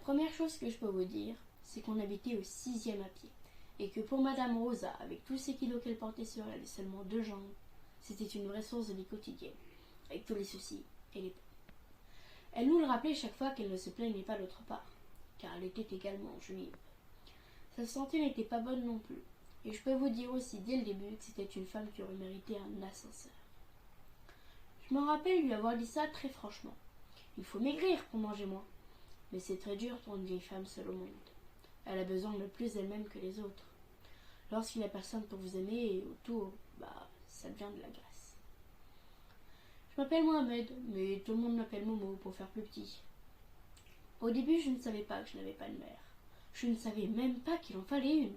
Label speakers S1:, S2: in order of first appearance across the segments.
S1: première chose que je peux vous dire, c'est qu'on habitait au 6e à pied, et que pour Madame Rosa, avec tous ces kilos qu'elle portait sur elle et seulement 2 jambes, c'était une vraie source de vie quotidienne, avec tous les soucis et les peines. Elle nous le rappelait chaque fois qu'elle ne se plaignait pas d'autre part, car elle était également juive. Sa santé n'était pas bonne non plus, et je peux vous dire aussi dès le début que c'était une femme qui aurait mérité un ascenseur. Je me rappelle lui avoir dit ça très franchement. Il faut maigrir pour manger moins. Mais c'est très dur pour une vieille femme seule au monde. Elle a besoin de plus d'elle-même que les autres. Lorsqu'il n'y a personne pour vous aimer et autour, ça devient de la graisse. Je m'appelle Mohamed, mais tout le monde m'appelle Momo pour faire plus petit. Au début, je ne savais pas que je n'avais pas de mère. Je ne savais même pas qu'il en fallait une.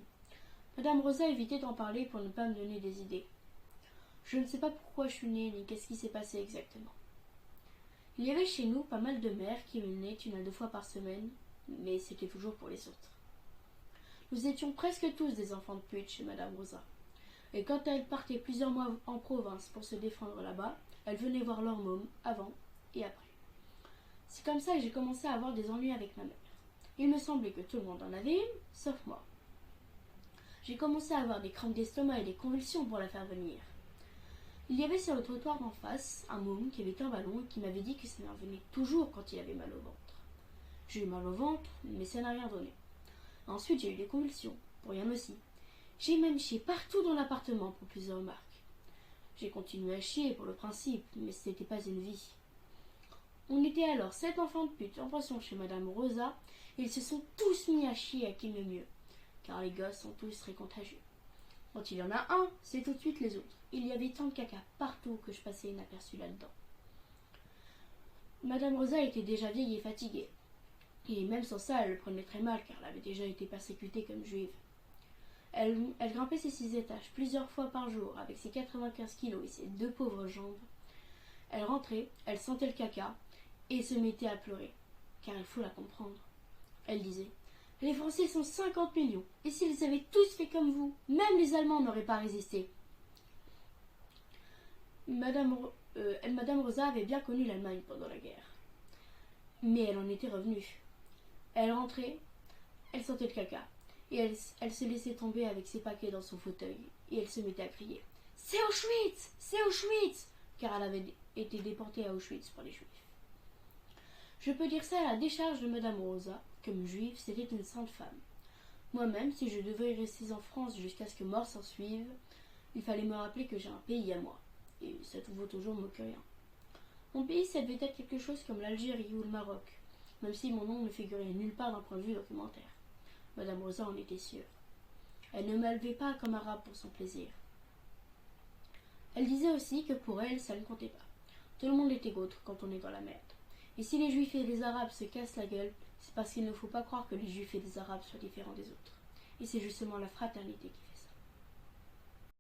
S1: Madame Rosa évitait d'en parler pour ne pas me donner des idées. Je ne sais pas pourquoi je suis née ni qu'est-ce qui s'est passé exactement. Il y avait chez nous pas mal de mères qui venaient 1 à 2 fois par semaine, mais c'était toujours pour les autres. Nous étions presque tous des enfants de pute chez Madame Rosa. Et quand elle partait plusieurs mois en province pour se défendre là-bas, elle venait voir leur môme avant et après. C'est comme ça que j'ai commencé à avoir des ennuis avec ma mère. Il me semblait que tout le monde en avait une, sauf moi. J'ai commencé à avoir des crampes d'estomac et des convulsions pour la faire venir. Il y avait sur le trottoir d'en face un môme qui avait un ballon et qui m'avait dit que ça lui revenait toujours quand il avait mal au ventre. J'ai eu mal au ventre, mais ça n'a rien donné. Ensuite, j'ai eu des convulsions, pour rien aussi. J'ai même chié partout dans l'appartement pour plusieurs remarques. J'ai continué à chier pour le principe, mais ce n'était pas une vie. On était alors 7 enfants de pute en pension chez Madame Rosa, et ils se sont tous mis à chier à qui mieux mieux, car les gosses sont tous très contagieux. Quand il y en a un, c'est tout de suite les autres. Il y avait tant de caca partout que je passais inaperçu là-dedans. Madame Rosa était déjà vieille et fatiguée. Et même sans ça, elle le prenait très mal, car elle avait déjà été persécutée comme juive. Elle grimpait ses 6 étages plusieurs fois par jour, avec ses 95 kilos et ses 2 pauvres jambes. Elle rentrait, elle sentait le caca, et se mettait à pleurer, car il faut la comprendre. Elle disait: « Les Français sont 50 millions, et s'ils avaient tous fait comme vous, même les Allemands n'auraient pas résisté. » Madame Rosa avait bien connu l'Allemagne pendant la guerre. Mais elle en était revenue. Elle rentrait, elle sentait le caca, et elle se laissait tomber avec ses paquets dans son fauteuil, et elle se mettait à crier: « C'est Auschwitz! C'est Auschwitz !» car elle avait été déportée à Auschwitz pour les Juifs. Je peux dire ça à la décharge de Madame Rosa. Comme juive, c'était une sainte femme. Moi-même, si je devais rester en France jusqu'à ce que mort s'en suive, il fallait me rappeler que j'ai un pays à moi. Et ça vaut toujours mieux que rien. Mon pays, ça devait être quelque chose comme l'Algérie ou le Maroc, même si mon nom ne figurait nulle part d'un point de vue documentaire. Madame Rosa en était sûre. Elle ne m'élevait pas comme arabe pour son plaisir. Elle disait aussi que pour elle, ça ne comptait pas. Tout le monde est égautre quand on est dans la merde. Et si les Juifs et les Arabes se cassent la gueule, c'est parce qu'il ne faut pas croire que les Juifs et les Arabes soient différents des autres. Et c'est justement la fraternité qui